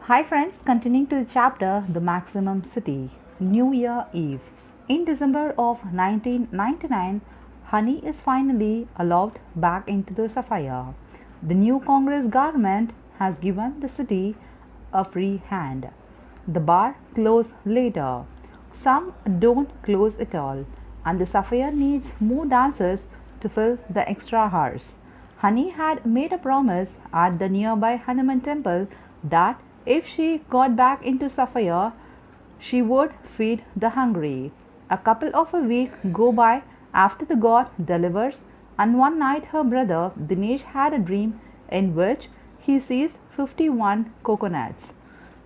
Hi friends, continuing to the chapter The Maximum City, New Year Eve. In December of 1999, Honey is finally allowed back into the Sapphire. The new Congress government has given the city a free hand. The bar close later. Some don't close at all, and the Sapphire needs more dancers to fill the extra hours. Honey had made a promise at the nearby Hanuman temple that if she got back into Sapphire, she would feed the hungry. A couple of a week go by after the god delivers, and one night her brother Dinesh had a dream in which he sees 51 coconuts.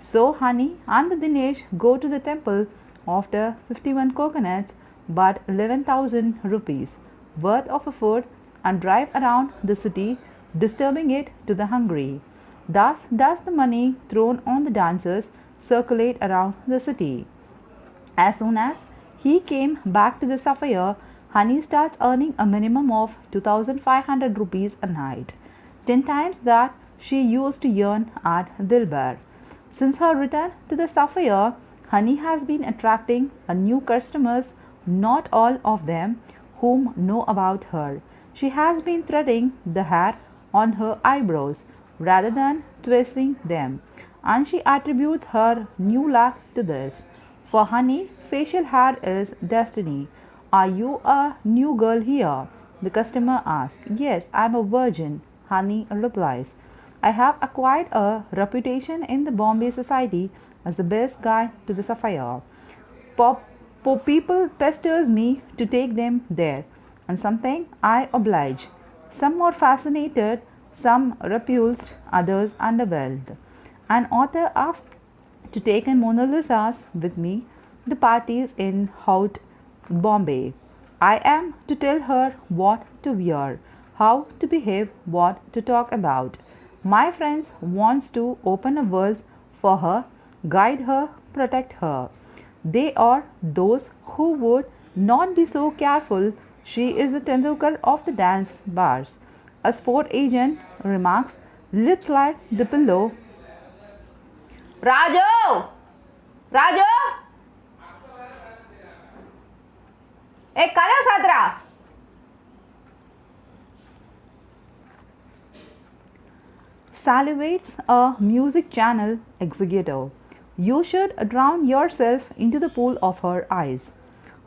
So Honey and the Dinesh go to the temple after 51 coconuts but 11,000 rupees worth of food and drive around the city disturbing it to the hungry. Thus does the money thrown on the dancers circulate around the city. As soon as he came back to the Sapphire, Honey starts earning a minimum of 2,500 rupees a night, 10 times that she used to earn at Dilbar. Since her return to the Sapphire, Honey has been attracting a new customers, not all of them whom know about her. She has been threading the hair on her eyebrows rather than twisting them, and she attributes her new luck to this. For Honey, facial hair is destiny. Are you a new girl here? The customer asks. Yes, I'm a virgin, Honey replies. I have acquired a reputation in the Bombay society as the best guy to the Sapphire. Pop, people pesters me to take them there, and something I oblige. Some more fascinated, some repulsed, others underwhelmed. An author asked to take a Mona Lisa's with me. The parties in Howth, Bombay. I am to tell her what to wear, how to behave, what to talk about. My friends wants to open a world for her, guide her, protect her. They are those who would not be so careful. She is the Tendulkar of the dance bars. A sport agent remarks, lips like the pillow. Raju! Raju! Hey, kada Sadra! Salivates a music channel executive. You should drown yourself into the pool of her eyes.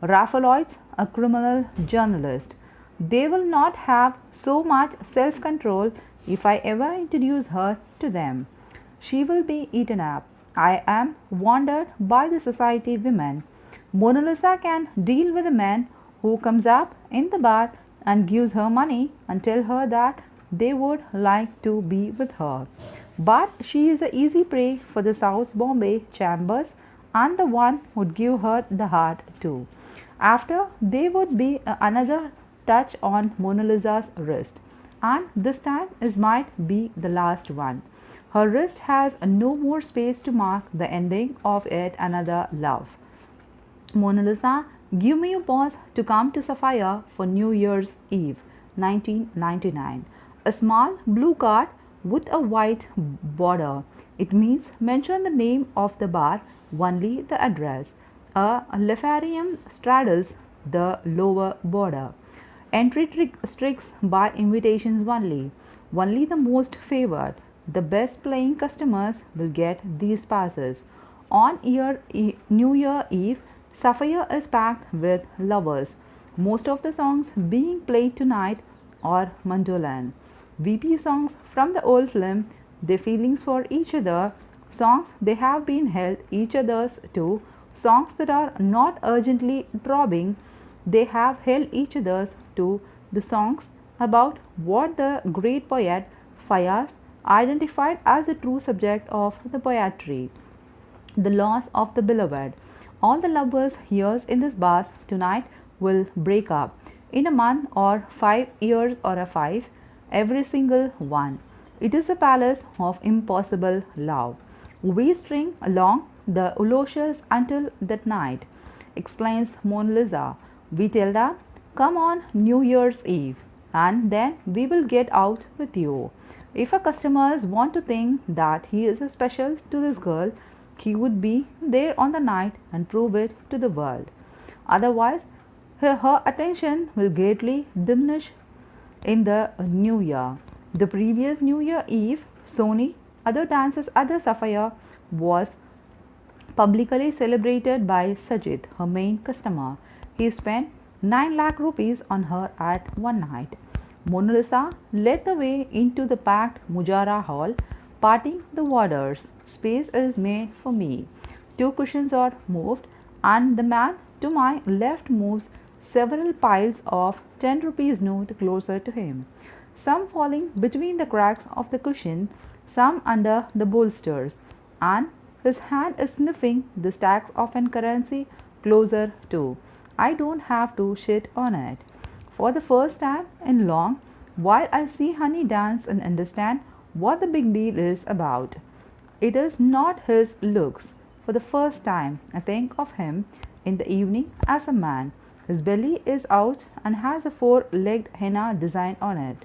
Raffaloids, a criminal journalist. They will not have so much self control if I ever introduce her to them. She will be eaten up. I am wandered by the society women. Mona Lisa can deal with a man who comes up in the bar and gives her money and tell her that they would like to be with her. But she is an easy prey for the South Bombay chambers and the one would give her the heart too. After there would be another touch on Mona Lisa's wrist, and this time is might be the last one. Her wrist has no more space to mark the ending of yet another love. Mona Lisa, give me a pause to come to Sapphire for New Year's Eve, 1999. A small blue card with a white border. It means mention the name of the bar, only the address. A Lefarium straddles the lower border. Entry stricts by invitations only. Only the most favored, the best playing customers will get these passes. On New Year Eve, Sapphire is packed with lovers. Most of the songs being played tonight are Mandolan. VP songs from the old film, their feelings for each other, songs they have been held each other's to, songs that are not urgently throbbing, they have held each other's to, the songs about what the great poet Fayaz identified as the true subject of the poetry, the loss of the beloved. All the lovers here in this bars tonight will break up in a month or 5 years or a five, every single one. It is a palace of impossible love. We string along the uloshes until that night, explains Mona Lisa. We tell them, come on New Year's Eve, and then we will get out with you. If a customers want to think that he is special to this girl, he would be there on the night and prove it to the world. Otherwise, her attention will greatly diminish in the new year. The previous New Year Eve, Sony, other dances at the Sapphire was publicly celebrated by Sajid, her main customer. He spent 9 lakh rupees on her at one night. Mona Lisa led the way into the packed Mujara hall, parting the warders. Space is made for me. Two cushions are moved, and the man to my left moves several piles of 10 rupees note closer to him, some falling between the cracks of the cushion, some under the bolsters, and his hand is sniffing the stacks of an currency closer too. I don't have to shit on it. For the first time in long while, I see Honey dance and understand what the big deal is about. It is not his looks. For the first time, I think of him in the evening as a man. His belly is out and has a four-legged henna design on it.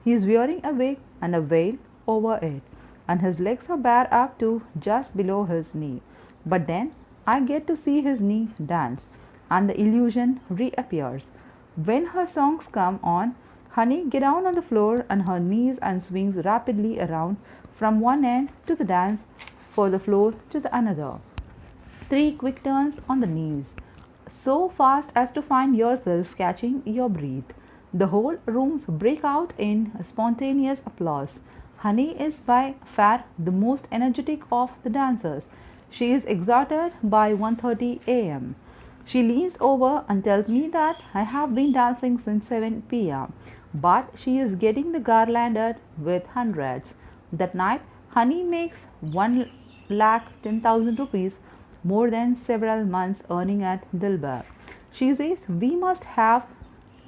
He is wearing a wig and a veil over it, and his legs are bare up to just below his knee. But then I get to see his knee dance, and the illusion reappears. When her songs come on, Honey gets down on the floor on her knees and swings rapidly around from one end to the dance for the floor to the another. 3 quick turns on the knees, so fast as to find yourself catching your breath. The whole rooms break out in spontaneous applause. Honey is by far the most energetic of the dancers. She is exhausted by 1:30 a.m. She leans over and tells me that I have been dancing since 7 p.m., but she is getting the garlanded with hundreds. That night, Honey makes 1,10,000 rupees, more than several months earning at Dilbar. She says we must have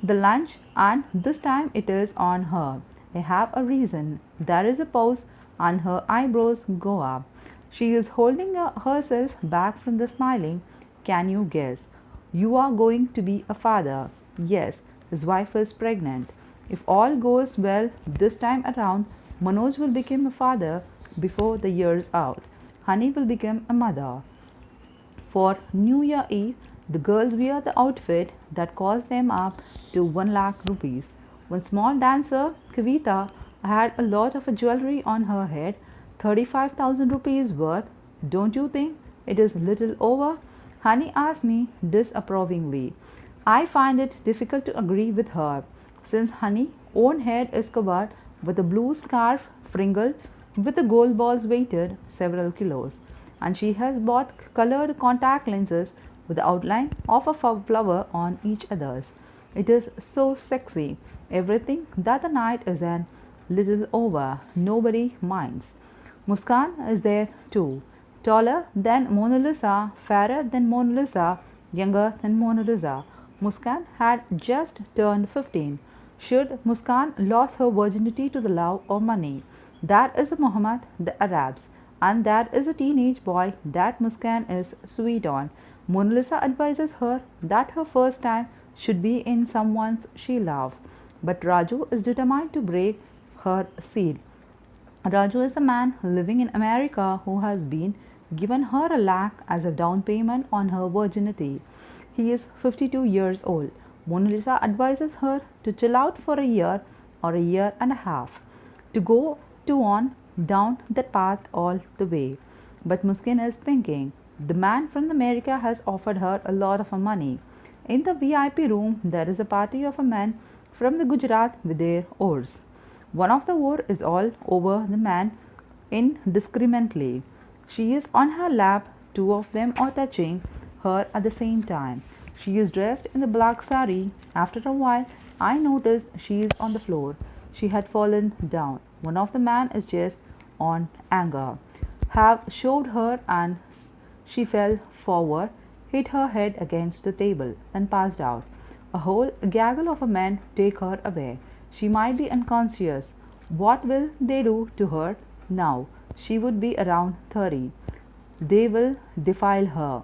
the lunch, and this time it is on her. I have a reason. There is a pause and her eyebrows go up. She is holding herself back from the smiling. Can you guess? You are going to be a father. Yes, his wife is pregnant. If all goes well this time around, Manoj will become a father before the year's out. Honey will become a mother. For New Year Eve, the girls wear the outfit that cost them up to 1 lakh rupees. One small dancer, Kavita, had a lot of jewelry on her head, 35,000 rupees worth. Don't you think it is little over? Honey asked me disapprovingly. I find it difficult to agree with her, since Honey's own head is covered with a blue scarf fringle with the gold balls weighted several kilos, and she has bought colored contact lenses with the outline of a flower on each other's. It is so sexy. Everything that the night is a little over. Nobody minds. Muskan is there too. Taller than Mona Lisa, fairer than Mona Lisa, younger than Mona Lisa. Muskan had just turned 15. Should Muskan lose her virginity to the love or money? There is Muhammad, the Arabs, and there is a teenage boy that Muskan is sweet on. Mona Lisa advises her that her first time should be in someone's she loves. But Raju is determined to break her seal. Raju is a man living in America who has been given her a lakh as a down payment on her virginity. He is 52 years old. Mona Lisa advises her to chill out for a year or a year and a half, to go on down that path all the way. But Muskan is thinking, the man from America has offered her a lot of money. In the VIP room, there is a party of men from the Gujarat with their oars. One of the oar is all over the man indiscriminately. She is on her lap, 2 of them are touching her at the same time. She is dressed in the black sari. After a while, I notice she is on the floor. She had fallen down. One of the men is just on anger. Have shoved her and she fell forward, hit her head against the table, and passed out. A whole gaggle of men take her away. She might be unconscious. What will they do to her now? She would be around 30. They will defile her.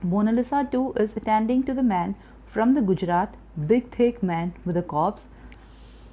Mona Lisa too is attending to the man from the Gujarat, big thick man with a corpse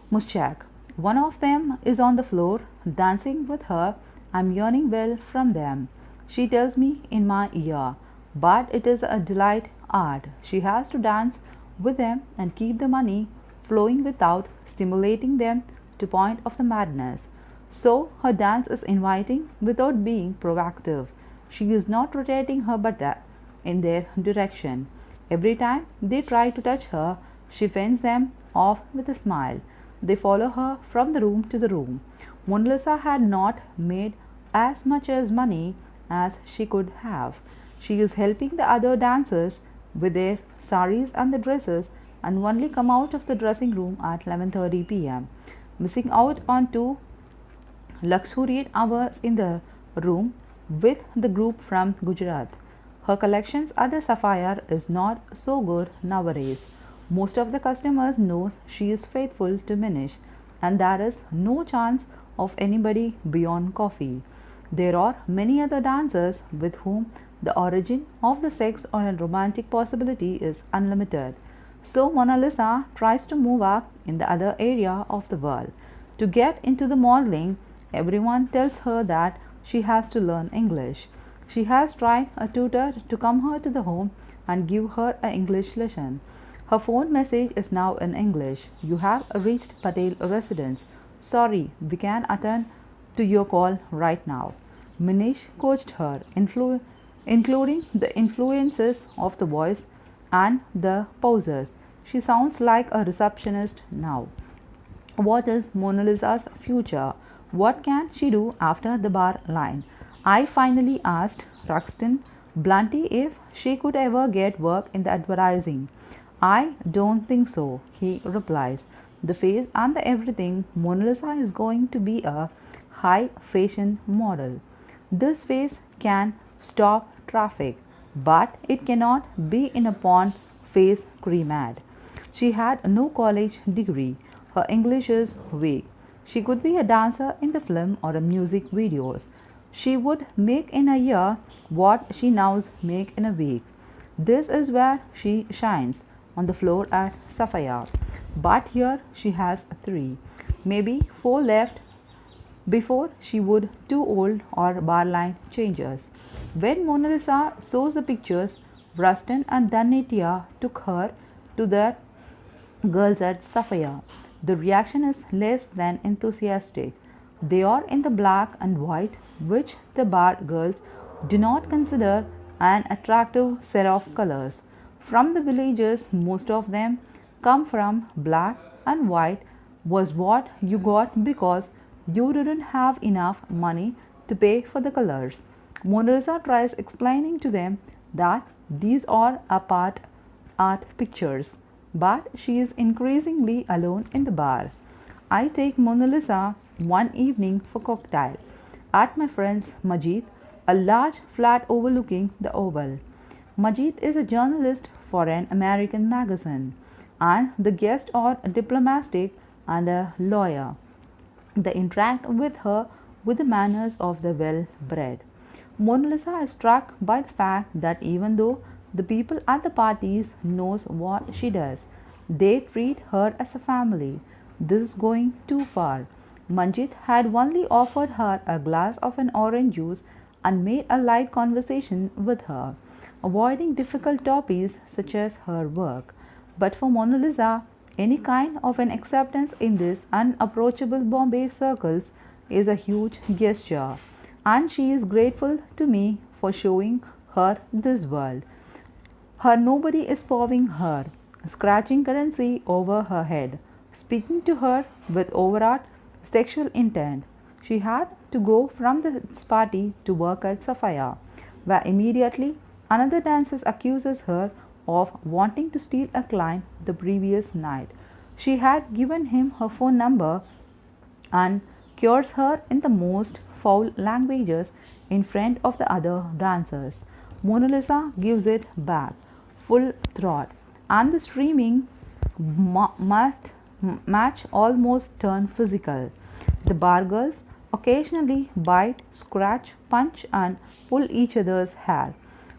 mustache. One of them is on the floor, dancing with her. I'm yearning well from them. She tells me in my ear, but it is a delight art. She has to dance with them and keep the money flowing without stimulating them to point of the madness. So her dance is inviting without being provocative. She is not rotating her butt in their direction. Every time they try to touch her, she fends them off with a smile. They follow her from the room to the room. Mona Lisa had not made as much as money as she could have. She is helping the other dancers with their saris and the dresses and only come out of the dressing room at 11:30 p.m., missing out on two luxuriate hours in the room with the group from Gujarat. Her collections at the Sapphire is not so good nowadays. Most of the customers knows she is faithful to Minish and there is no chance of anybody beyond coffee. There are many other dancers with whom the origin of the sex or a romantic possibility is unlimited. So Mona Lisa tries to move up in the other area of the world. To get into the modeling, everyone tells her that she has to learn English. She has tried a tutor to come her to the home and give her an English lesson. Her phone message is now in English. You have reached Patel residence. Sorry, we can attend to your call right now. Minish coached her, including the influences of the voice and the pauses. She sounds like a receptionist now. What is Mona Lisa's future? What can she do after the bar line? I finally asked Ruxton bluntly if she could ever get work in the advertising. I don't think so, he replies. The face and the everything, Mona Lisa is going to be a high fashion model. This face can stop traffic, but it cannot be in a pond face cream ad. She had no college degree. Her English is weak. She could be a dancer in the film or a music videos. She would make in a year what she now make in a week. This is where she shines, on the floor at Sapphire. But here she has three, maybe four left before she would too old or barline changes. When Mona Lisa shows the pictures, Rustin and Danitia took her to the girls at Sapphire. The reaction is less than enthusiastic. They are in the black and white, which the bar girls do not consider an attractive set of colors. From the villages, most of them come from black and white was what you got because you didn't have enough money to pay for the colors. Mona Lisa tries explaining to them that these are apart art pictures, but she is increasingly alone in the bar. I take Mona Lisa one evening for cocktail at my friend's Majid, a large flat overlooking the Oval. Majid is a journalist for an American magazine, and the guests are a diplomatic and a lawyer. They interact with her with the manners of the well-bred. Mona Lisa is struck by the fact that even though the people at the parties knows what she does, they treat her as a family. This is going too far. Manjit had only offered her a glass of an orange juice and made a light conversation with her, avoiding difficult topics such as her work. But for Mona Lisa, any kind of an acceptance in these unapproachable Bombay circles is a huge gesture, and she is grateful to me for showing her this world. Her nobody is pawing her, scratching currency over her head, speaking to her with overt sexual intent. She had to go from this party to work at Sapphire, where immediately another dancer accuses her of wanting to steal a client the previous night. She had given him her phone number and cures her in the most foul languages in front of the other dancers. Mona Lisa gives it back, full throat, and the streaming match almost turn physical. The bar girls occasionally bite, scratch, punch, and pull each other's hair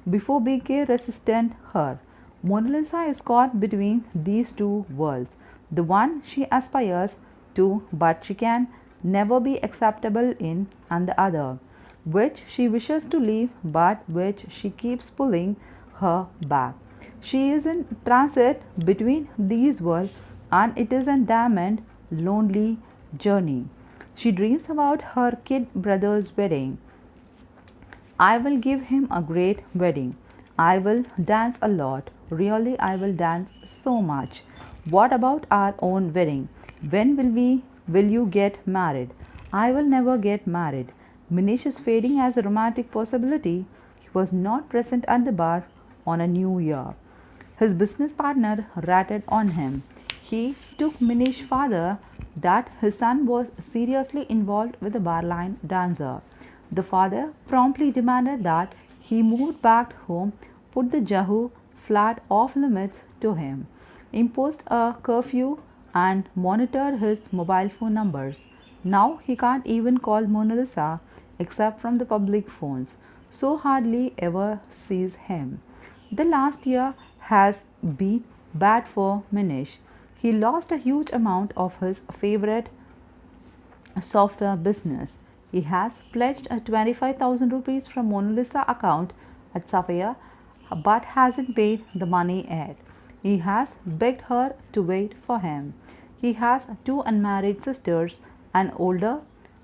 before BK resistant her. Mona Lisa is caught between these two worlds. The one she aspires two but she can never be acceptable in, and the other, which she wishes to leave but which she keeps pulling her back. She is in transit between these worlds and it is a damned lonely journey. She dreams about her kid brother's wedding. I will give him a great wedding. I will dance a lot. Really, I will dance so much. What about our own wedding? When will you get married? I will never get married. Minish is fading as a romantic possibility. He was not present at the bar on a new year. His business partner ratted on him. He took Minish's father that his son was seriously involved with a barline dancer. The father promptly demanded that he moved back home, put the Yahoo flat off limits to him, imposed a curfew, and monitored his mobile phone numbers. Now he can't even call Mona Lisa except from the public phones, so hardly ever sees him. The last year has been bad for Minish. He lost a huge amount of his favorite software business. He has pledged a 25,000 rupees from Mona Lisa account at Sapphire but hasn't paid the money yet. He has begged her to wait for him. He has two unmarried sisters, an older,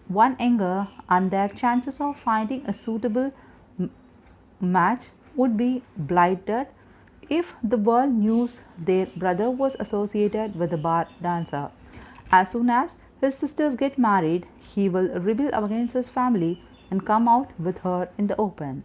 one younger, and their chances of finding a suitable match would be blighted if the world knew their brother was associated with a bar dancer. As soon as his sisters get married, he will rebel against his family and come out with her in the open.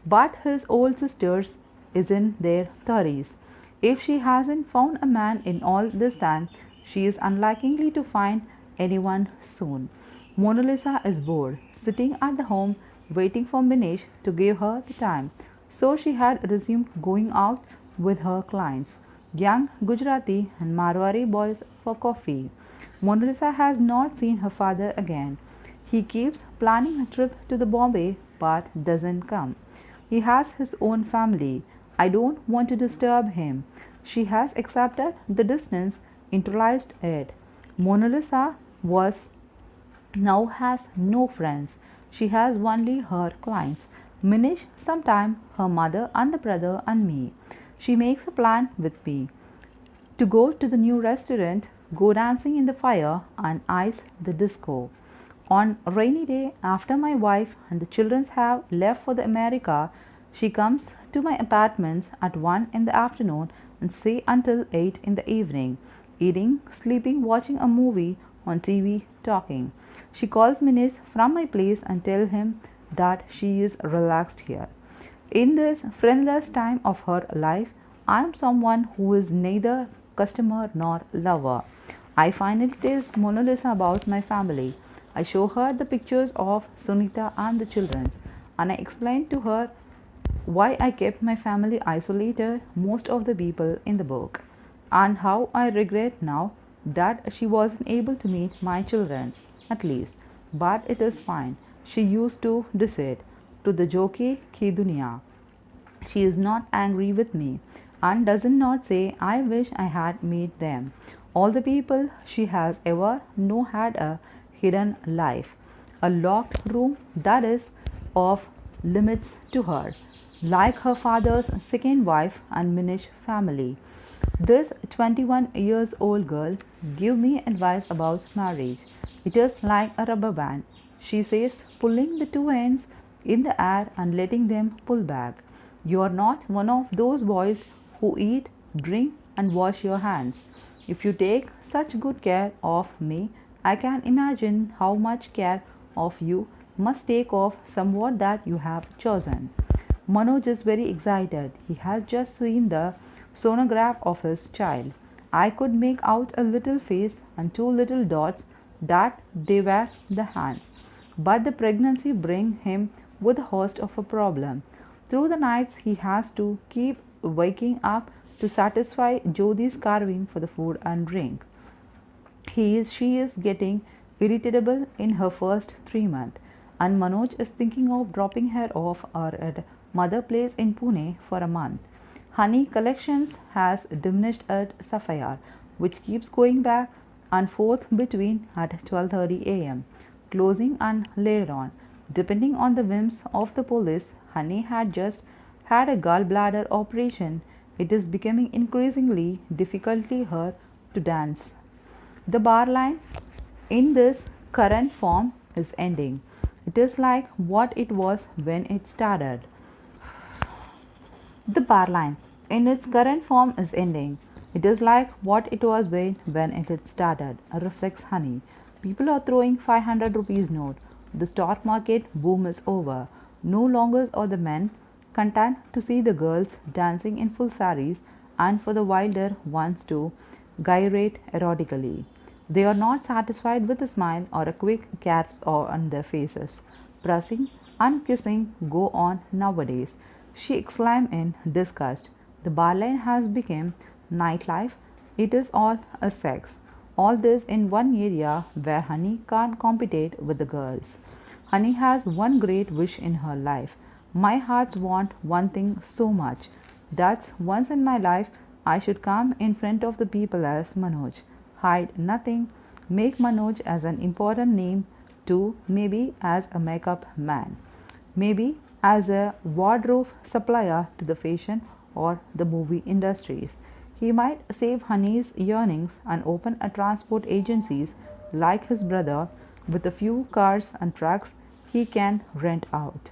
But his old sisters is in their 30s. If she hasn't found a man in all this time, she is unlikely to find anyone soon. Mona Lisa is bored, sitting at the home waiting for Minish to give her the time. So she had resumed going out with her clients, young Gujarati and Marwari boys, for coffee. Mona Lisa has not seen her father again. He keeps planning a trip to the Bombay but doesn't come. He has his own family. I don't want to disturb him. She has accepted the distance, internalized it. Mona Lisa was now has no friends. She has only her clients. Minish, sometime her mother and the brother and me. She makes a plan with me to go to the new restaurant, go dancing in the fire, and ice the disco. On a rainy day, after my wife and the children have left for the America, she comes to my apartments at 1 in the afternoon and stay until 8 in the evening, eating, sleeping, watching a movie on TV, talking. She calls Minish from my place and tells him that she is relaxed here. In this friendless time of her life, I am someone who is neither customer nor lover. I finally tell Mona Lisa about my family. I show her the pictures of Sunita and the children, and I explain to her why I kept my family isolated, most of the people in the book, and how I regret now that she wasn't able to meet my children, at least. But it is fine. She used to decide to the jockey ki duniya. She is not angry with me and does not say I wish I had met them. All the people she has ever known had a hidden life, a locked room that is off limits to her, like her father's second wife and Minish family. This 21 years old girl give me advice about marriage. It is like a rubber band, she says, pulling the two ends in the air and letting them pull back. You are not one of those boys who eat, drink, and wash your hands. If you take such good care of me, I can imagine how much care of you must take of someone that you have chosen. Manoj is very excited. He has just seen the sonograph of his child. I could make out a little face and two little dots that they were the hands. But the pregnancy brings him with a host of a problem. Through the nights he has to keep waking up to satisfy Jodi's carving for the food and drink. She is getting irritable in her first 3 months, and Manoj is thinking of dropping her off at mother place in Pune for a month. Honey collections has diminished at Sapphire, which keeps going back and fourth between at 12:30 a.m., closing and later on. Depending on the whims of the police, Honey had just had a gallbladder operation. It is becoming increasingly difficult for her to dance. The bar line in this current form is ending. It is like what it was when it started. The bar line in its current form is ending. It is like what it was when it had started, reflects Honey. People are throwing 500 rupees note. The stock market boom is over. No longer are the men content to see the girls dancing in full saris and for the wilder ones to gyrate erotically. They are not satisfied with a smile or a quick kiss on their faces. Pressing and kissing go on nowadays, she exclaimed in disgust. The barline has become nightlife. It is all a sex. All this in one area where Honey can't compete with the girls. Honey has one great wish in her life. My hearts want one thing so much. That's once in my life I should come in front of the people as Manoj. Hide nothing. Make Manoj as an important name too, maybe as a makeup man. Maybe as a wardrobe supplier to the fashion or the movie industries. He might save Honey's earnings and open a transport agencies like his brother with a few cars and trucks he can rent out.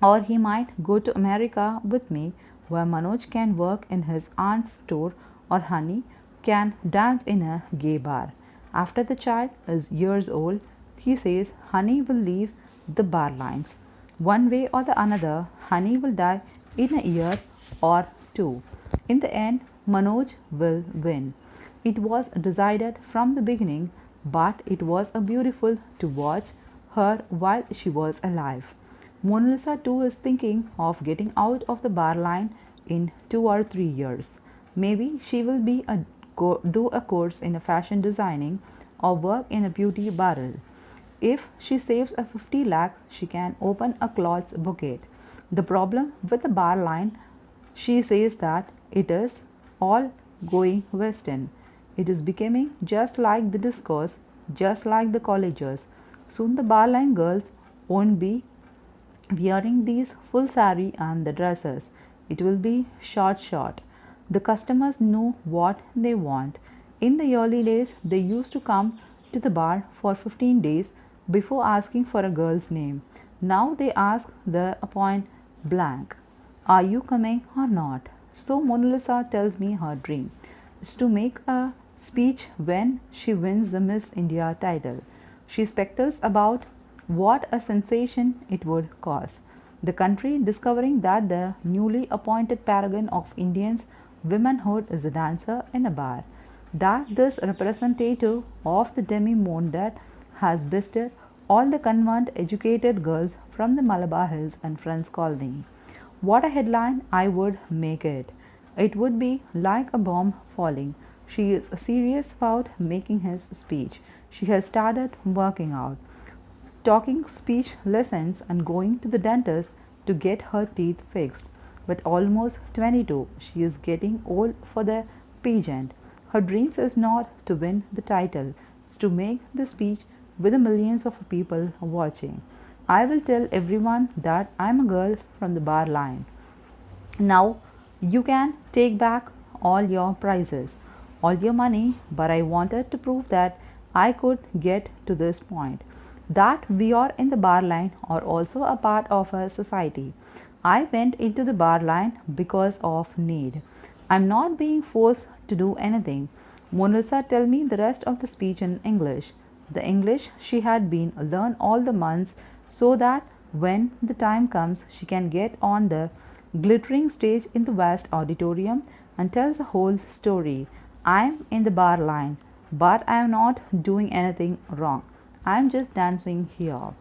Or he might go to America with me where Manoj can work in his aunt's store or Honey can dance in a gay bar. After the child is years old, he says Honey will leave the bar lines. One way or the another, Honey will die in a year or two. In the end, Manoj will win. It was decided from the beginning, but it was a beautiful to watch her while she was alive. Mona Lisa too is thinking of getting out of the bar line in 2 or 3 years. Maybe she will do a course in a fashion designing or work in a beauty barrel. If she saves a 50 lakh, she can open a clothes bouquet. The problem with the bar line, she says that it is all going western. It is becoming just like the discourse, just like the colleges. Soon the bar line girls won't be wearing these full sari and the dresses. It will be short. The customers know what they want. In the early days, they used to come to the bar for 15 days before asking for a girl's name. Now they ask the point blank, are you coming or not? So Mona Lisa tells me her dream is to make a speech when she wins the Miss India title. She speculates about what a sensation it would cause. The country discovering that the newly appointed paragon of Indians' womanhood is a dancer in a bar. That this representative of the demi-monde has bested all the convent educated girls from the Malabar Hills and Friends Colony. What a headline I would make it! It would be like a bomb falling. She is serious about making his speech. She has started working out, taking speech lessons and going to the dentist to get her teeth fixed. But almost 22, she is getting old for the pageant. Her dreams is not to win the title, it's to make the speech with the millions of people watching. I will tell everyone that I am a girl from the bar line. Now you can take back all your prizes, all your money, but I wanted to prove that I could get to this point, that we are in the bar line are also a part of a society. I went into the bar line because of need. I'm not being forced to do anything. Mona Lisa tell me the rest of the speech in English. The English she had been learned all the months so that when the time comes she can get on the glittering stage in the vast auditorium and tells the whole story. I'm in the bar line, but I am not doing anything wrong. I am just dancing here.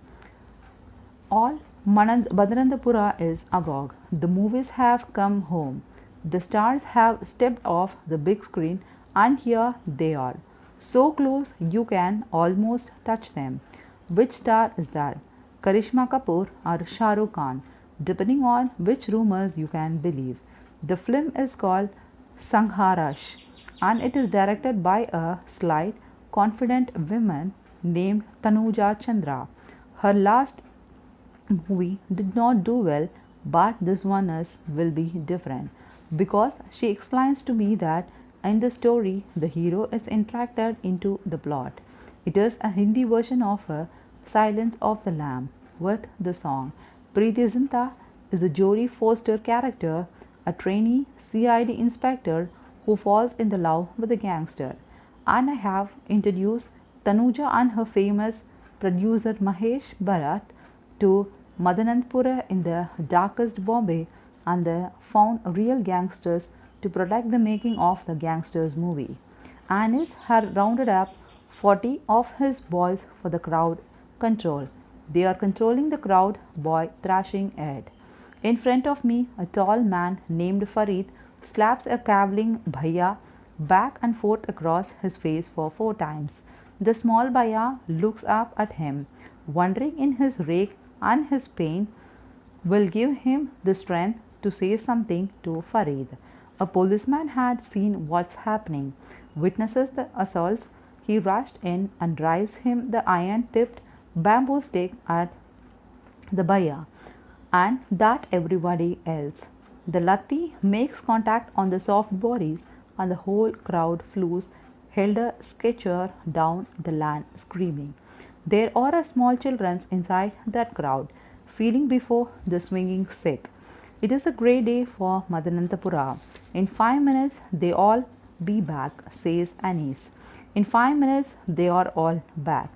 All Badarandapura is agog. The movies have come home. The stars have stepped off the big screen and here they are. So close you can almost touch them. Which star is that? Karishma Kapoor or Shah Rukh Khan, depending on which rumors you can believe. The film is called Sangharash and it is directed by a slight confident woman named Tanuja Chandra. Her last movie did not do well, but this one will be different because she explains to me that in the story the hero is interacted into the plot. It is a Hindi version of a Silence of the Lamb with the song. Preeti Zinta is a Jodie Foster character, a trainee CID inspector who falls in the love with a gangster. And I have introduced Tanuja and her famous producer Mahesh Bharat to Madanandpura in the darkest Bombay, and they found real gangsters to protect the making of the gangsters movie. Anis had rounded up 40 of his boys for the crowd control. They are controlling the crowd by thrashing it. In front of me, a tall man named Farid slaps a cavilling bhaiya back and forth across his face for 4 times. The small bhaiya looks up at him, wondering in his rage and his pain will give him the strength to say something to Farid. A policeman had seen what's happening, witnesses the assaults. He rushed in and drives him the iron tipped bamboo stick at the bhaiya and that everybody else. The Latti makes contact on the soft bodies and the whole crowd flees helter skelter down the land screaming. There are small children inside that crowd, feeling before the swinging sick. It is a great day for Madanantapura. In 5 minutes they all be back, says Anis. In 5 minutes they are all back.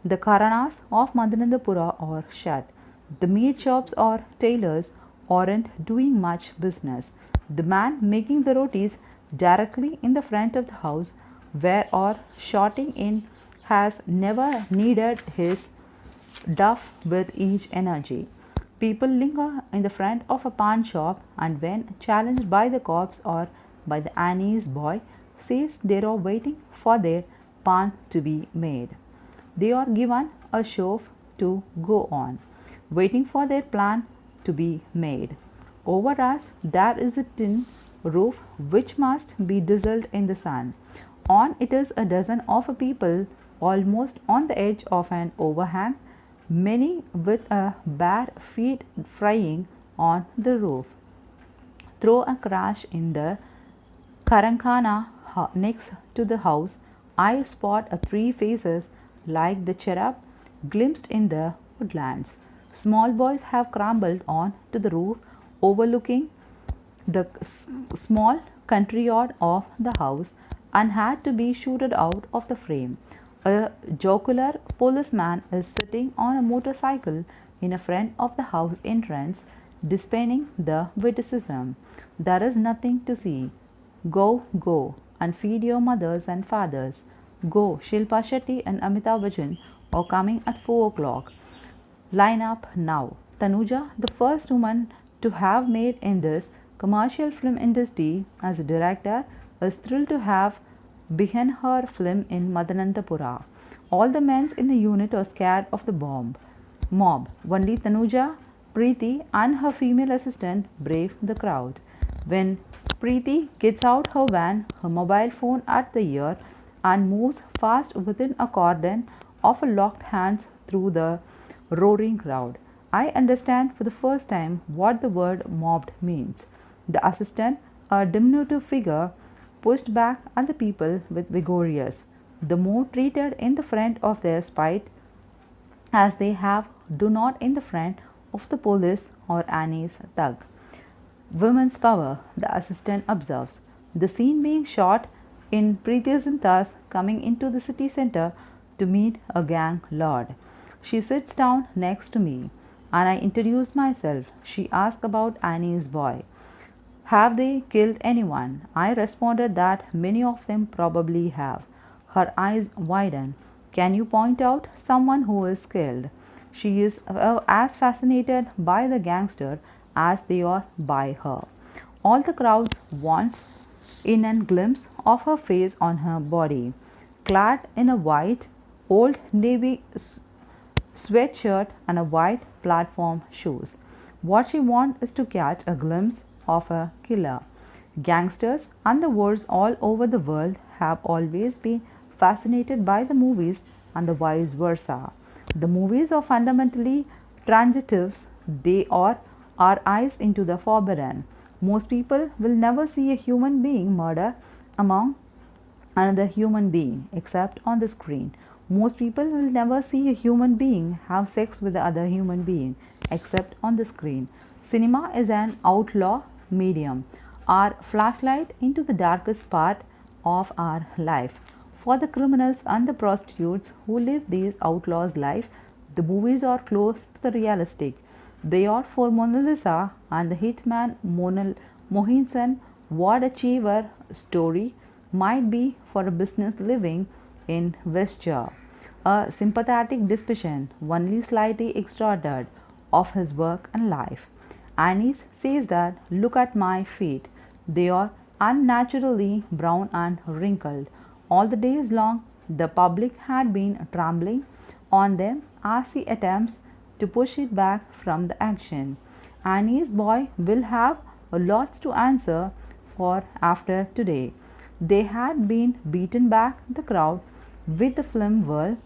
The Karanas of Madanandapura are shut. The meat shops or tailors aren't doing much business. The man making the rotis directly in the front of the house where or shouting in has never needed his duff with each energy. People linger in the front of a pawn shop and when challenged by the cops or by the Annie's boy says they are waiting for their pan to be made. They are given a shove to go on, waiting for their plan to be made. Over us there is a tin roof which must be drizzled in the sun. On it is a dozen of people almost on the edge of an overhang, many with a bare feet frying on the roof. Through a crash in the Karankhana next to the house, I spot three faces like the cherub glimpsed in the woodlands. Small boys have crumbled on to the roof overlooking the small country yard of the house and had to be shooted out of the frame. A jocular policeman is sitting on a motorcycle in front of the house entrance, displaying the witticism. There is nothing to see. Go, go, and feed your mothers and fathers. Go, Shilpa Shetty and Amitabh Bachchan are coming at 4 o'clock. Line up now. Tanuja, the first woman to have made in this commercial film industry as a director, is thrilled to have begun her film in Madanantapura. All the men in the unit are scared of the mob. Only Tanuja, Preeti and her female assistant brave the crowd. When Preeti gets out her van, her mobile phone at the ear, and moves fast within a cordon of locked hands through the roaring crowd, I understand for the first time what the word mobbed means. The assistant, a diminutive figure, pushed back at the people with vigorous, the more treated in the front of their spite as they have do not in the front of the police or Annie's thug. Women's power, the assistant observes. The scene being shot in Preeti Zinta's coming into the city center to meet a gang lord. She sits down next to me and I introduced myself. She asked about Annie's boy. Have they killed anyone? I responded that many of them probably have. Her eyes widen. Can you point out someone who is killed? She is as fascinated by the gangster as they are by her. All the crowds wants in a glimpse of her face on her body, clad in a white old navy sweatshirt and a white platform shoes. What she wants is to catch a glimpse of a killer. Gangsters and the wars all over the world have always been fascinated by the movies and the vice versa. The movies are fundamentally transitives, they are our eyes into the forbidden. Most people will never see a human being murder among another human being except on the screen. Most people will never see a human being have sex with the other human being except on the screen. Cinema is an outlaw medium, our flashlight into the darkest part of our life. For the criminals and the prostitutes who live these outlaws' life, the movies are close to the realistic. They are for Mona Lisa and the hitman Mohinsen what a Cheever story might be for a business living in Westshire. A sympathetic disposition, only slightly extorted, of his work and life. Annis says that, look at my feet. They are unnaturally brown and wrinkled. All the days long, the public had been trampling on them as he attempts to push it back from the action. Annie's boy will have lots to answer for after today. They had been beaten back the crowd with the film world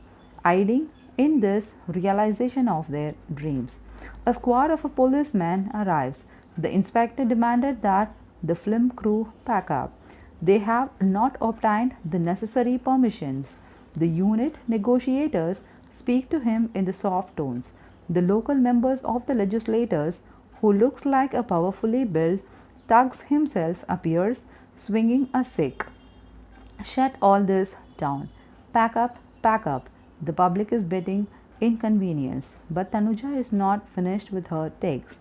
aiding in this realization of their dreams. A squad of policemen arrives. The inspector demanded that the film crew pack up. They have not obtained the necessary permissions. The unit negotiators speak to him in the soft tones. The local members of the legislators, who looks like a powerfully built Tugs himself appears, swinging a stick. Shut all this down. Pack up, pack up. The public is betting inconvenience. But Tanuja is not finished with her takes,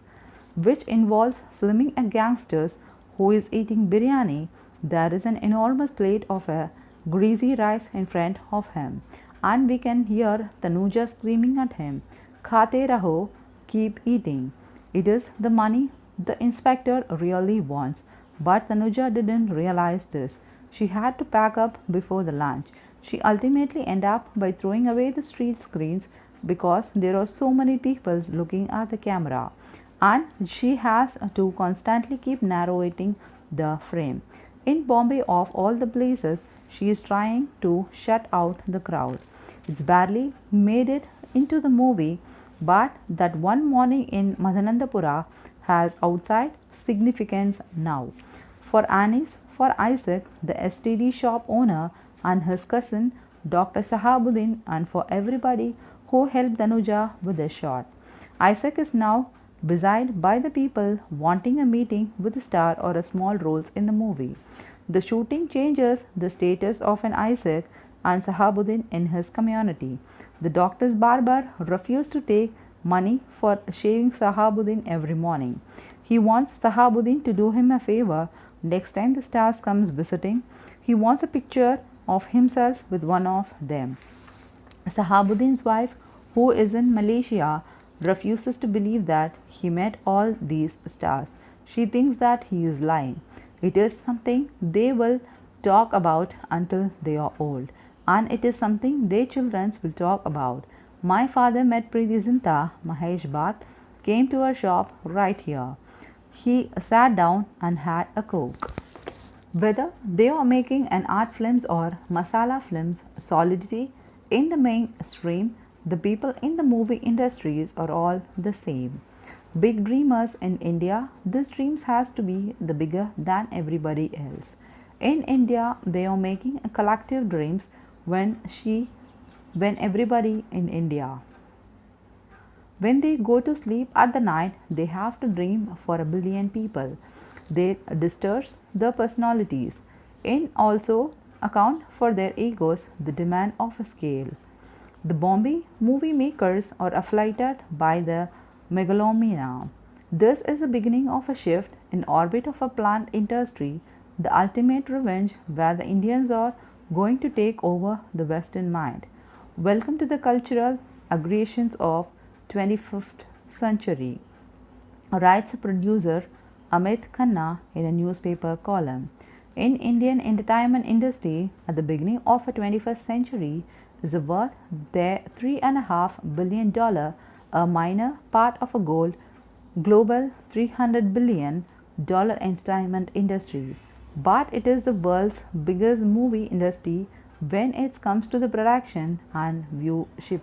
which involves filming a gangster who is eating biryani. There is an enormous plate of a greasy rice in front of him, and we can hear Tanuja screaming at him, Khate raho, keep eating. It is the money the inspector really wants, but Tanuja didn't realize this. She had to pack up before the lunch. She ultimately ended up by throwing away the street screens because there are so many people looking at the camera, and she has to constantly keep narrating the frame. In Bombay, of all the places, she is trying to shut out the crowd. It's barely made it into the movie, but that one morning in Madhanandapura has outside significance now. For Anis, for Isaac, the STD shop owner, and his cousin, Dr. Sahabuddin, and for everybody who helped Tanuja with the shot. Isaac is now busied by the people wanting a meeting with the star or a small roles in the movie. The shooting changes the status of an Isaac and Sahabuddin in his community. The doctor's barber refused to take money for shaving Sahabuddin every morning. He wants Sahabuddin to do him a favor next time the stars comes visiting. He wants a picture of himself with one of them. Sahabuddin's wife, who is in Malaysia, refuses to believe that he met all these stars. She thinks that he is lying. It is something they will talk about until they are old, and it is something their children will talk about. My father met Preeti Zinta, Mahesh Bhatt, came to our shop right here. He sat down and had a coke. Whether they are making an art films or masala films, solidity in the mainstream, the people in the movie industries are all the same. Big dreamers in India, this dreams has to be the bigger than everybody else. In India, they are making a collective dreams when everybody in India. When they go to sleep at the night, they have to dream for a billion people. They distorts their personalities and also account for their egos, the demand of a scale. The Bombay movie makers are afflicted by the megalomania. This is the beginning of a shift in orbit of a plant industry, the ultimate revenge where the Indians are going to take over the Western mind. Welcome to the cultural aggressions of 25th century, writes producer Amit Khanna in a newspaper column. In Indian entertainment industry at the beginning of the 21st century is worth their $3.5 billion, a minor part of a global $300 billion entertainment industry. But it is the world's biggest movie industry when it comes to the production and viewership.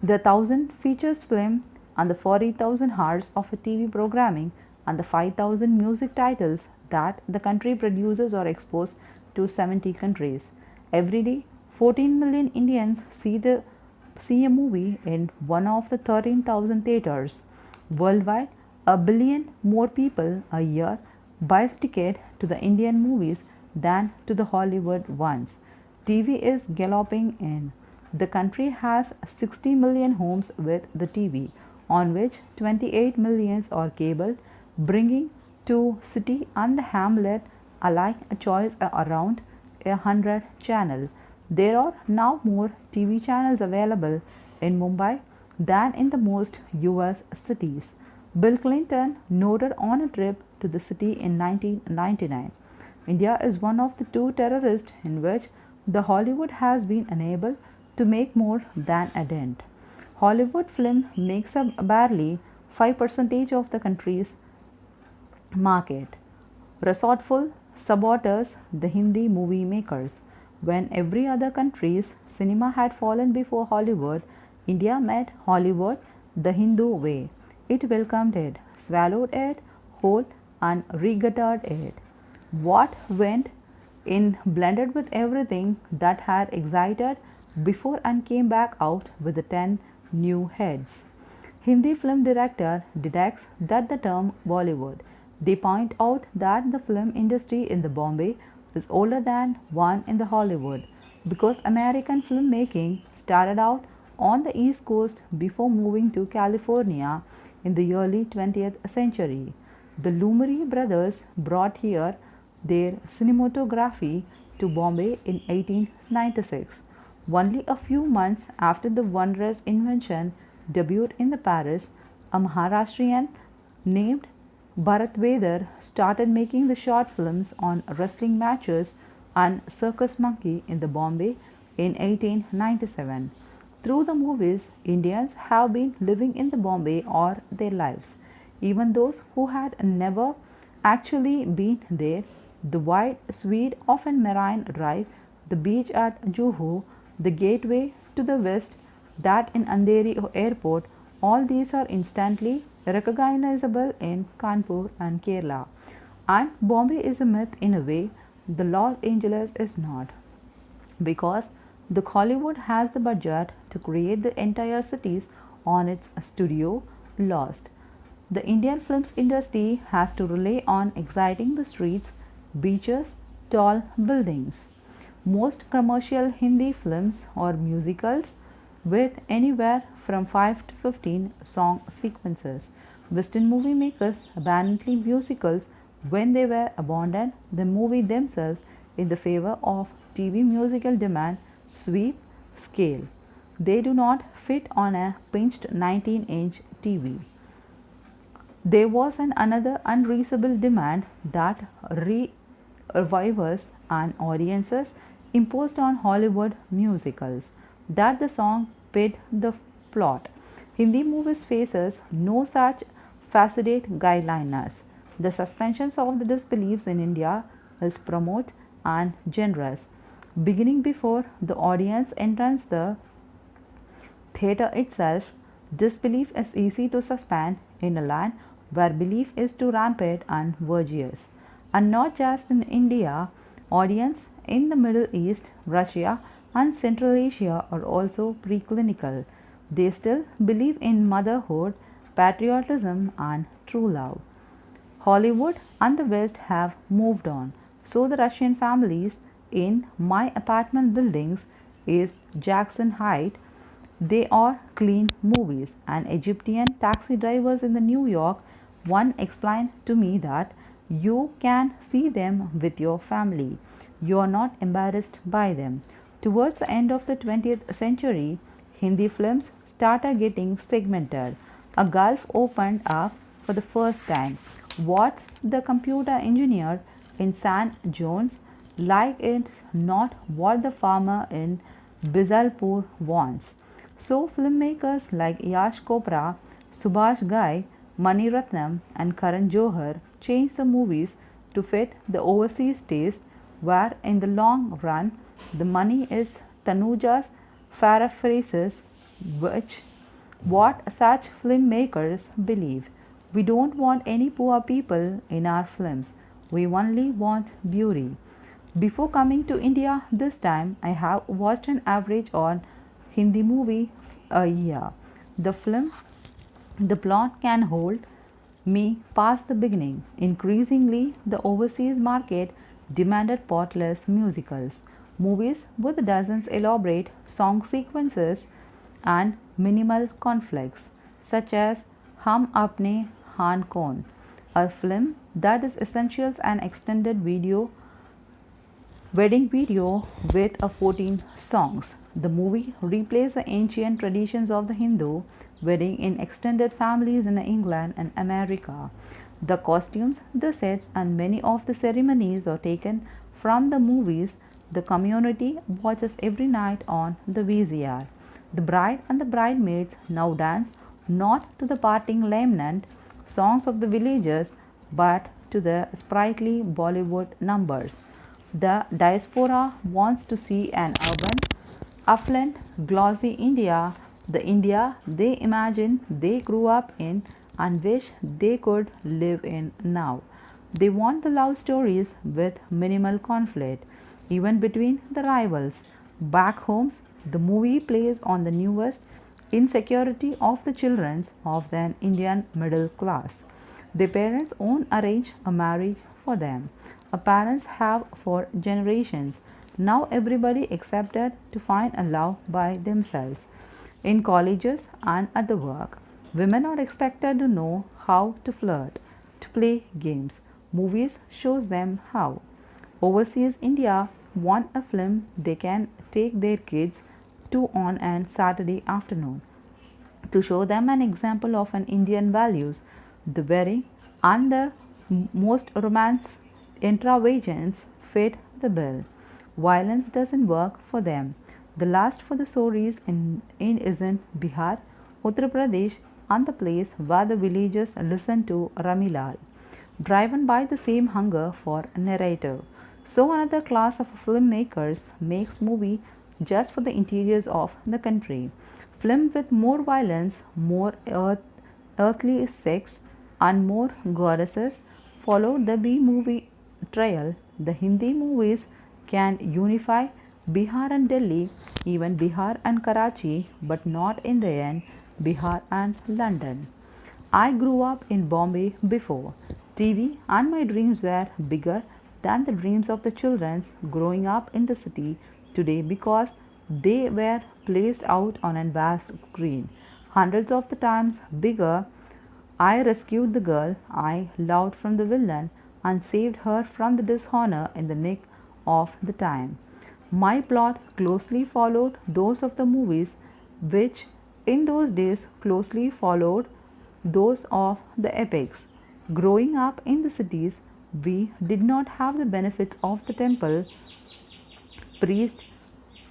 The 1000 features film and the 40,000 hours of a TV programming and the 5,000 music titles that the country produces or exports to 70 countries. Every day, 14 million Indians see a movie in one of the 13,000 theaters. Worldwide, a billion more people a year buys ticket to the Indian movies than to the Hollywood ones. TV is galloping in. The country has 60 million homes with the TV, on which 28 millions are cable, bringing to city and the hamlet alike a choice around 100 channel. There are now more TV channels available in Mumbai than in the most US cities. Bill Clinton noted on a trip to the city in 1999. India is one of the two terrorists in which the Hollywood has been unable to make more than a dent. Hollywood film makes up barely 5% of the country's market. Resortful saboteurs the Hindi movie makers. When every other country's cinema had fallen before Hollywood, India met Hollywood the Hindu way. It welcomed it, swallowed it whole, and reguttered it. What went in blended with everything that had excited before and came back out with the 10 new heads. Hindi film director detects that the term Bollywood. They point out that the film industry in the Bombay is older than one in the Hollywood because American filmmaking started out on the East Coast before moving to California in the early 20th century. The Lumbari brothers brought here their cinematography to Bombay in 1896. Only a few months after the wondrous invention debuted in the Paris, a Maharashtrian named Bharat Vedar started making the short films on wrestling matches and circus monkey in the Bombay in 1897. Through the movies, Indians have been living in the Bombay all their lives. Even those who had never actually been there, the wide sweep of a marine drive, the beach at Juhu, the gateway to the west, that in Andheri airport, all these are instantly recognizable in Kanpur and Kerala. And Bombay is a myth in a way the Los Angeles is not, because the Hollywood has the budget to create the entire cities on its studio lost. The Indian films industry has to rely on exciting the streets, beaches, tall buildings. Most commercial Hindi films are musicals with anywhere from 5 to 15 song sequences. Western movie makers abandoned musicals when they were abandoned the movie themselves in the favor of TV musical demand sweep scale. They do not fit on a pinched 19-inch TV. There was another unreasonable demand that revivers and audiences imposed on Hollywood musicals, that the song fit the plot. Hindi movies faces no such facet guidelines. The suspensions of the disbeliefs in India is promote and generous. Beginning before the audience enters the theatre itself, disbelief is easy to suspend in a land where belief is too rampant and virtuous. And not just in India, audience in the Middle East, Russia, and Central Asia are also preclinical. They still believe in motherhood, patriotism, and true love. Hollywood and the West have moved on, so the Russian families in my apartment buildings is Jackson Heights. They are clean movies. And Egyptian taxi drivers in the New York one explained to me that you can see them with your family. You are not embarrassed by them. Towards the end of the 20th century, Hindi films started getting segmented. A gulf opened up for the first time. What's the computer engineer in San Jones like is not what the farmer in Bizalpur wants. So filmmakers like Yash Chopra, Subhash Ghai, Mani Ratnam and Karan Johar changed the movies to fit the overseas taste, where in the long run The money is Tanuja's paraphrases, which what such filmmakers believe. We don't want any poor people in our films. We only want beauty. Before coming to India this time, I have watched an average on Hindi movie a year. The film, the plot can hold me past the beginning. Increasingly, the overseas market demanded pointless musicals, movies with dozens elaborate song sequences and minimal conflicts, such as Hum Apne Han Kon, a film that is essentials an extended wedding video with a 14 songs. The movie replays the ancient traditions of the Hindu wedding in extended families in England and America. The costumes, the sets, and many of the ceremonies are taken from the movies the community watches every night on the VCR. The bride and the bridesmaids now dance not to the parting lament songs of the villagers but to the sprightly Bollywood numbers. The diaspora wants to see an urban, affluent, glossy India, the India they imagine they grew up in and wish they could live in now. They want the love stories with minimal conflict, even between the rivals. Back homes, the movie plays on the newest insecurity of the children of the Indian middle class. Their parents won't arrange a marriage for them. Parents have for generations. Now everybody accepted to find a love by themselves. In colleges and at the work, women are expected to know how to flirt, to play games. Movies shows them how. Overseas India want a film they can take their kids to on an Saturday afternoon to show them an example of an Indian values, the wedding and the most romance intravagants fit the bill. Violence doesn't work for them. The last for the stories is in Bihar, Uttar Pradesh, and the place where the villagers listen to Ramilal, driven by the same hunger for narrative. So another class of filmmakers makes movie just for the interiors of the country. Film with more violence, more earthly sex, and more goddesses followed the B movie trail. The Hindi movies can unify Bihar and Delhi, even Bihar and Karachi, but not in the end Bihar and London. I grew up in Bombay before TV, and my dreams were bigger than the dreams of the children growing up in the city today because they were placed out on a vast screen, hundreds of the times bigger. I rescued the girl I loved from the villain and saved her from the dishonor in the nick of the time. My plot closely followed those of the movies, which in those days closely followed those of the epics. Growing up in the cities, we did not have the benefits of the temple priest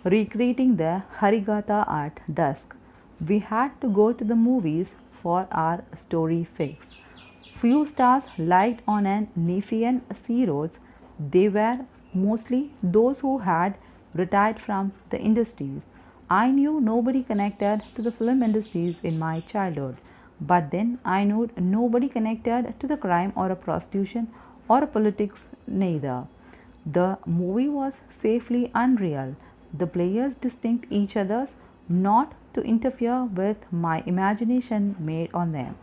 recreating the Harigata at dusk. We had to go to the movies for our story fix. Few stars liked on an Nephian sea roads. They were mostly those who had retired from the industries. I knew nobody connected to the film industries in my childhood, but then I knew nobody connected to the crime or a prostitution or a politics neither. The movie was safely unreal. The players distinct each other's not to interfere with my imagination made on them.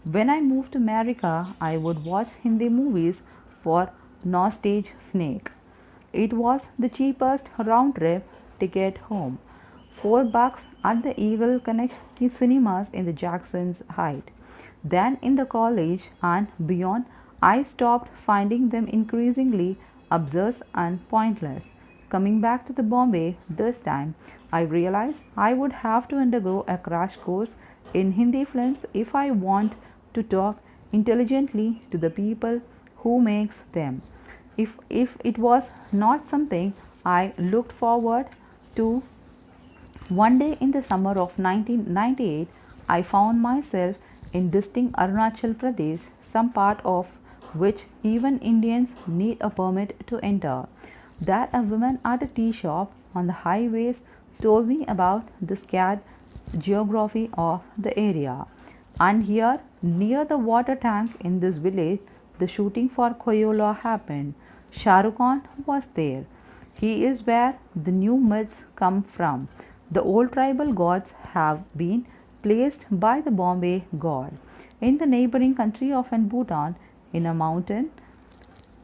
When I moved to America, I would watch Hindi movies for nostalgia snake. It was the cheapest round trip ticket home. $4 at the Eagle Connect cinemas in the Jackson's Heights. Then in the college and beyond, I stopped finding them increasingly absurd and pointless. Coming back to the Bombay this time, I realized I would have to undergo a crash course in Hindi films if I want to talk intelligently to the people who makes them. If it was not something I looked forward to, one day in the summer of 1998, I found myself in distinct Arunachal Pradesh, some part of which even Indians need a permit to enter. that a woman at a tea shop on the highways told me about the scared geography of the area. And here, near the water tank in this village, the shooting for Koyola happened. Shah Rukh Khan was there. He is where the new myths come from. The old tribal gods have been placed by the Bombay god in the neighboring country of Bhutan in a mountain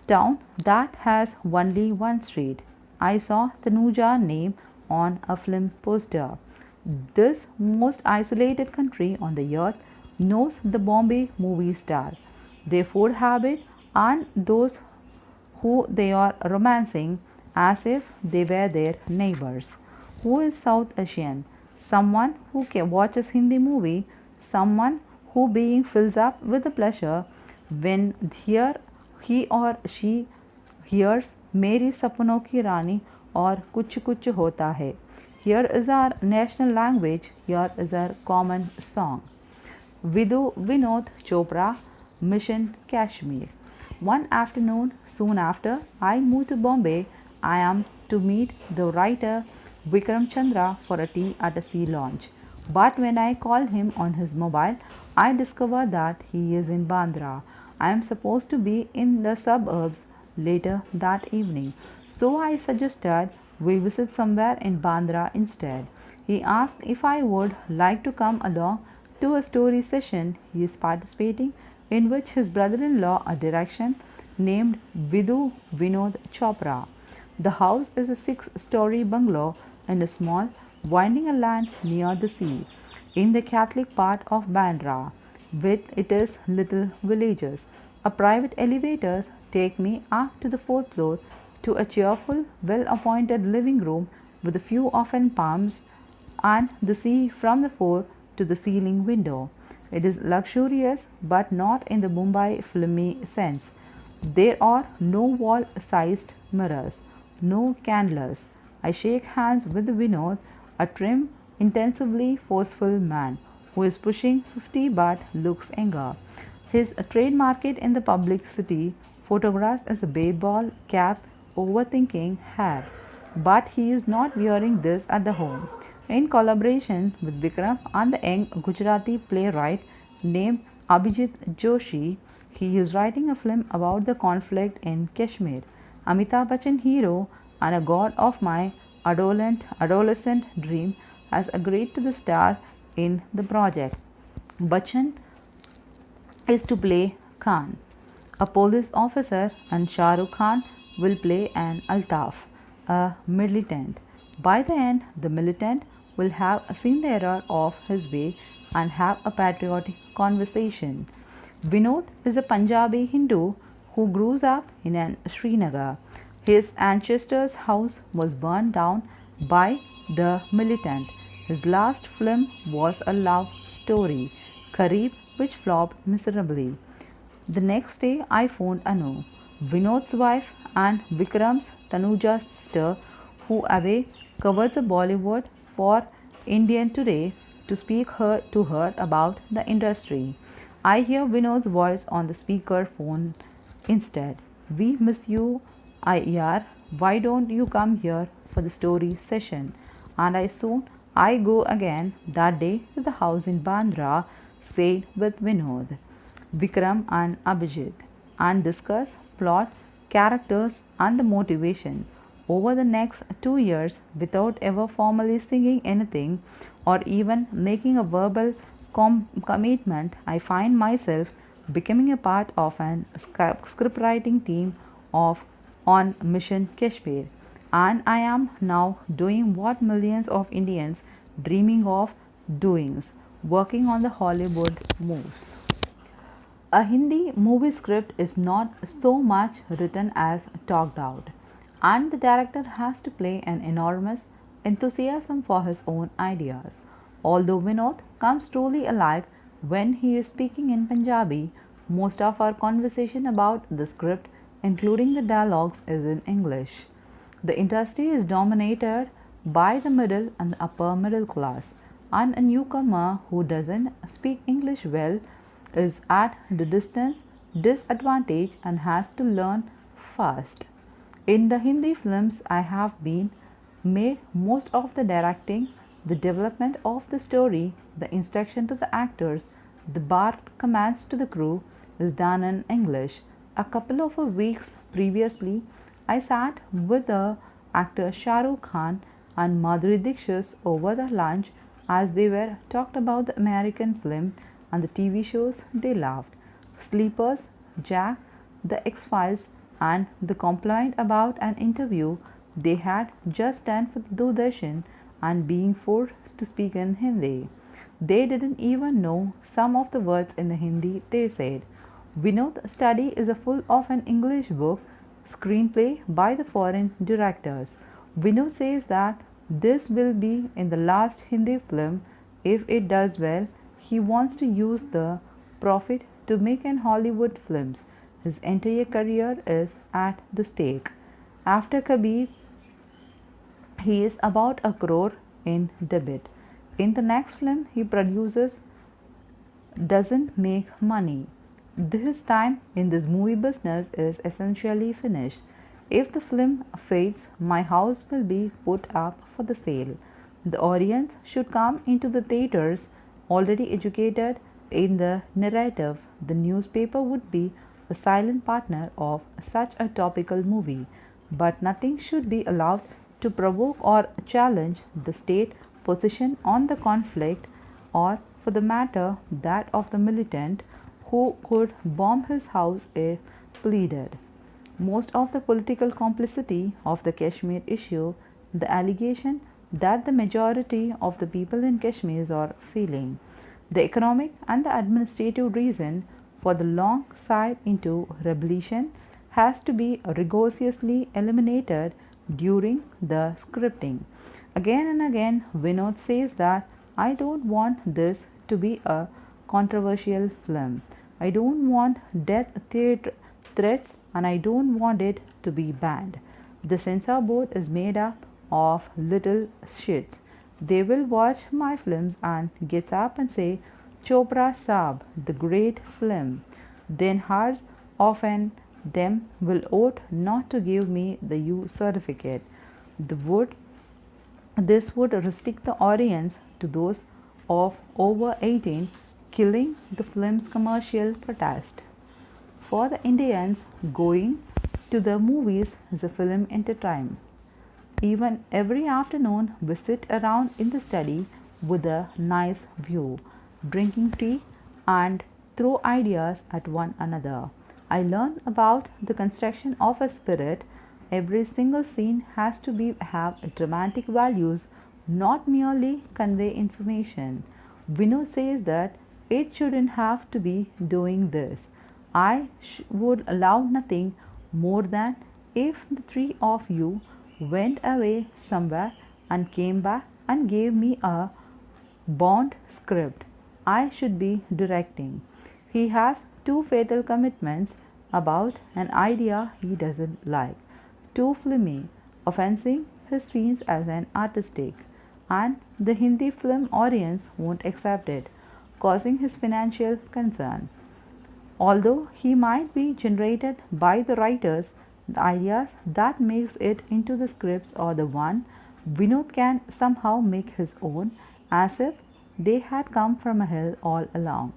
town that has only one street. I saw Tanuja name on a film poster. This most isolated country on the earth knows the Bombay movie star, their food habit, and those who they are romancing as if they were their neighbors. Who is South Asian? Someone who watches Hindi movie, someone who being fills up with the pleasure when here he or she hears Meri Sapno Ki Rani or Kuch Kuch Hota Hai. Here is our national language, here is our common song. Vidhu Vinod Chopra, Mission Kashmir. One afternoon, soon after I moved to Bombay, I am to meet the writer Vikram Chandra for a tea at a sea lounge. But when I call him on his mobile, I discover that he is in Bandra. I am supposed to be in the suburbs later that evening. So I suggested we visit somewhere in Bandra instead. He asked if I would like to come along to a story session he is participating in which his brother-in-law a direction named Vidhu Vinod Chopra. The house is a 6-story bungalow in a small winding land near the sea in the Catholic part of Bandra with its little villages. A private elevators take me up to the 4th floor to a cheerful, well-appointed living room with a few open palms and the sea from the floor to the ceiling window. It is luxurious but not in the Mumbai filmy sense. There are no wall-sized mirrors, no candles. I shake hands with Vinod, a trim, intensively forceful man who is pushing 50 but looks younger. His trademark in the publicity photographs is a baseball cap overthinking hair, but he is not wearing this at the home. In collaboration with Vikram and the young Gujarati playwright named Abhijit Joshi, he is writing a film about the conflict in Kashmir. Amitabh Bachchan, hero and a god of my adolescent dream, has agreed to the star in the project. Bachchan is to play Khan, a police officer, and Shah Rukh Khan will play an Altaf, a militant. By the end, the militant will have seen the error of his way and have a patriotic conversation. Vinod is a Punjabi Hindu who grows up in Srinagar. His ancestor's house was burned down by the militant. His last film was a love story, Kareeb, which flopped miserably. The next day, I phoned Anu, Vinod's wife and Vikram's Tanuja's sister, who away covers the Bollywood for Indian Today, to speak to her about the industry. I hear Vinod's voice on the speaker phone instead. We miss you, IER. Why don't you come here for the story session? And I go again that day to the house in Bandra, stayed with Vinod, Vikram and Abhijit, and discuss plot, characters and the motivation. Over the next 2 years, without ever formally singing anything or even making a verbal commitment, I find myself becoming a part of an scriptwriting team of on Mission Kashmir, and I am now doing what millions of Indians dreaming of doing, working on the Hollywood moves. A Hindi movie script is not so much written as talked out, and the director has to play an enormous enthusiasm for his own ideas. Although Vinod comes truly alive when he is speaking in Punjabi, most of our conversation about the script, including the dialogues, is in English. The industry is dominated by the middle and the upper middle class, and a newcomer who doesn't speak English well is at the disadvantage and has to learn fast. In the Hindi films I have been made, most of the directing, the development of the story, the instruction to the actors, the bar commands to the crew is done in English. A couple of weeks previously, I sat with the actor Shah Rukh Khan and Madhuri Dixit over the lunch as they were talked about the American film and the TV shows they loved. Sleepers, Jack, The X Files, and the complaint about an interview they had just done for the Doordarshan and being forced to speak in Hindi. They didn't even know some of the words in the Hindi they said. Vinod Study is a full of an English book screenplay by the foreign directors. Vinod says that this will be in the last Hindi film. If it does well, he wants to use the profit to make an Hollywood films. His entire career is at the stake. After Kabir, he is about a crore in debit. In the next film he produces doesn't make money. His time in this movie business is essentially finished. If the film fails, my house will be put up for the sale. The audience should come into the theaters already educated in the narrative. The newspaper would be a silent partner of such a topical movie, but nothing should be allowed to provoke or challenge the state position on the conflict, or for the matter that of the militant who could bomb his house if pleaded. Most of the political complicity of the Kashmir issue, the allegation that the majority of the people in Kashmir are feeling, the economic and the administrative reason for the long side into rebellion has to be rigorously eliminated during the scripting. Again and again, Vinod says that I don't want this to be a controversial film. I don't want death threats and I don't want it to be banned. The censor board is made up of little shits. They will watch my films and get up and say, Chopra Saab, the great film. Then half often them will vote not to give me the U certificate. This would restrict the audience to those of over 18, killing the film's commercial protest. For the Indians, going to the movies is a film entertainment. Even every afternoon, we sit around in the study with a nice view, drinking tea and throw ideas at one another. I learn about the construction of a spirit. Every single scene has to have dramatic values, not merely convey information. Vinod says that it shouldn't have to be doing this. I would allow nothing more than if the three of you went away somewhere and came back and gave me a Bond script I should be directing. He has two fatal commitments about an idea he doesn't like, too filmy, offending his scenes as an artistic, and the Hindi film audience won't accept it, causing his financial concern. Although he might be generated by the writers, the ideas that makes it into the scripts are the one Vinod can somehow make his own, as if they had come from a hill all along.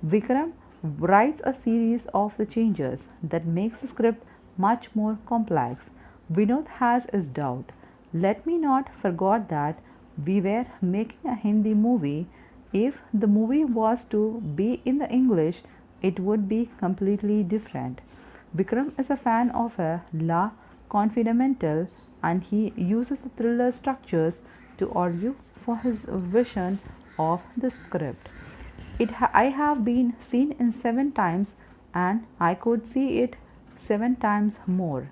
Vikram writes a series of the changes that makes the script much more complex. Vinod has his doubt. Let me not forget that we were making a Hindi movie. If the movie was to be in the English, it would be completely different. Vikram is a fan of a La Confidential and he uses the thriller structures to argue for his vision of the script. I have been seen in 7 times and I could see it 7 times more.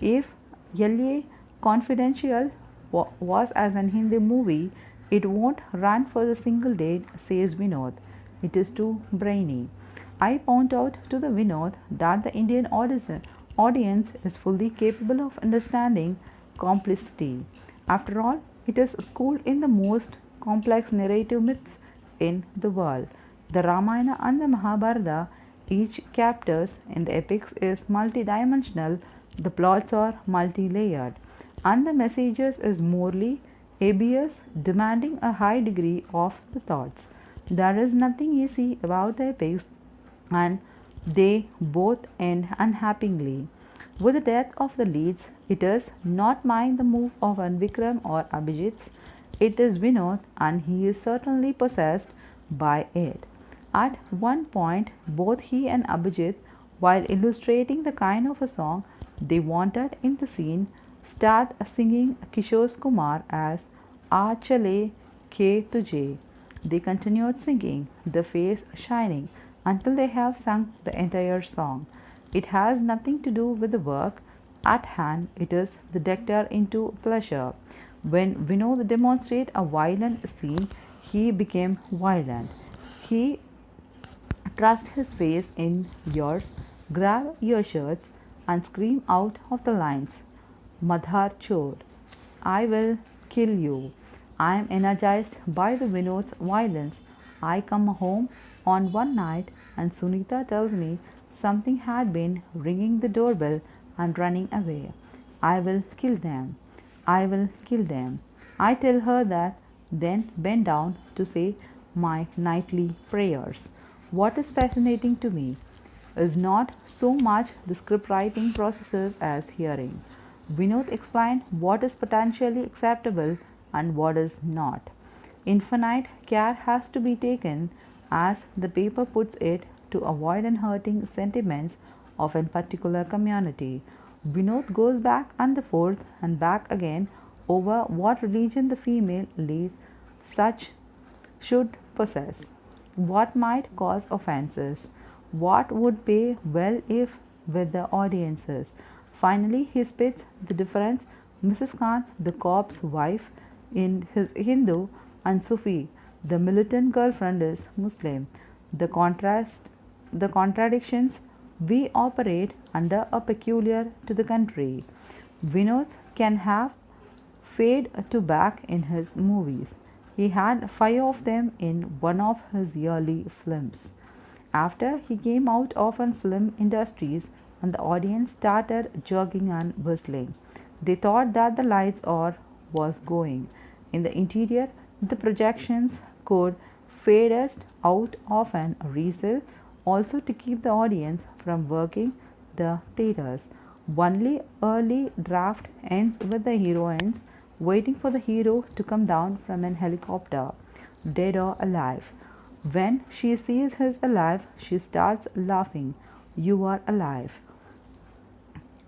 If LA Confidential was as an Hindi movie, it won't run for a single day, says Vinod. It is too brainy. I point out to the Vinod that the Indian audience is fully capable of understanding complicity. After all, it is schooled in the most complex narrative myths in the world. The Ramayana and the Mahabharata, each chapters in the epics is multidimensional, The plots are multi layered, and the messages is morally ABS, demanding a high degree of the thoughts. There is nothing easy about the epics, and they both end unhappily. With the death of the leads, it is not mind the move of an Vikram or Abhijit's, it is Vinod, and he is certainly possessed by it. At one point, both he and Abhijit, while illustrating the kind of a song they wanted in the scene, start singing Kishore Kumar as Aa Chale Ke Tujhe. They continued singing, the face shining, until they have sung the entire song. It has nothing to do with the work at hand, it is the dector into pleasure. When Vinod demonstrated a violent scene, he became violent. He thrust his face in yours, grab your shirts, and scream out of the lines, Madhar Chor, I will kill you. I am energized by the Vinod's violence. I come home on one night and Sunita tells me something had been ringing the doorbell and running away. I will kill them. I will kill them. I tell her that, then bend down to say my nightly prayers. What is fascinating to me is not so much the script writing processes as hearing. Vinod explained what is potentially acceptable and what is not. Infinite care has to be taken, as the paper puts it, to avoid hurting sentiments of a particular community. Vinod goes back and forth and back again over what religion the female leads such should possess, what might cause offenses, what would pay well if with the audiences. Finally, he spits the difference. Mrs. Khan, the cop's wife, in his Hindu, and Sufi, the militant girlfriend, is Muslim. The contradictions we operate under are peculiar to the country. Vinod can have fade to back in his movies. He had 5 of them in one of his yearly films. After he came out of film industries and the audience started jogging and whistling, they thought that the lights or was going. In the interior, the projections could fade us out of an resale, also to keep the audience from working the theaters. Only early draft ends with the heroines waiting for the hero to come down from an helicopter, dead or alive. When she sees he's alive, she starts laughing. You are alive.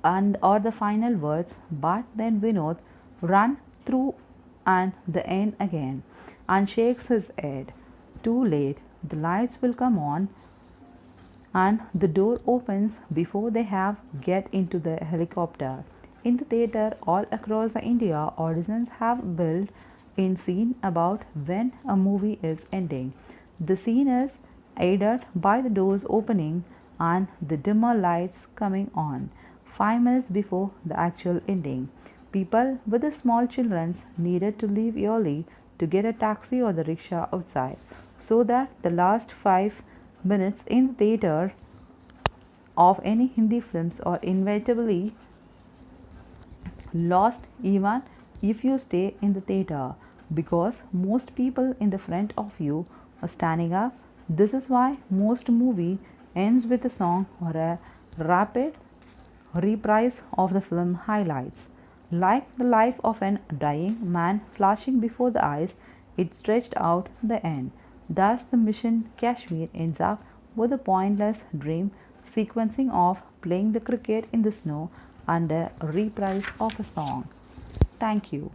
And or the final words, but then Vinod run through and the end again and shakes his head. Too late, the lights will come on and the door opens before they have get into the helicopter. In the theatre all across the India, audiences have built in scene about when a movie is ending. The scene is aided by the doors opening and the dimmer lights coming on 5 minutes before the actual ending. People with the small children needed to leave early to get a taxi or the rickshaw outside, so that the last 5 minutes in the theatre of any Hindi films are inevitably lost even if you stay in the theatre, because most people in the front of you are standing up. This is why most movie ends with a song or a rapid reprise of the film highlights. Like the life of an dying man flashing before the eyes, it stretched out the end. Thus the Mission Kashmir ends up with a pointless dream sequencing of playing the cricket in the snow and a reprise of a song. Thank you.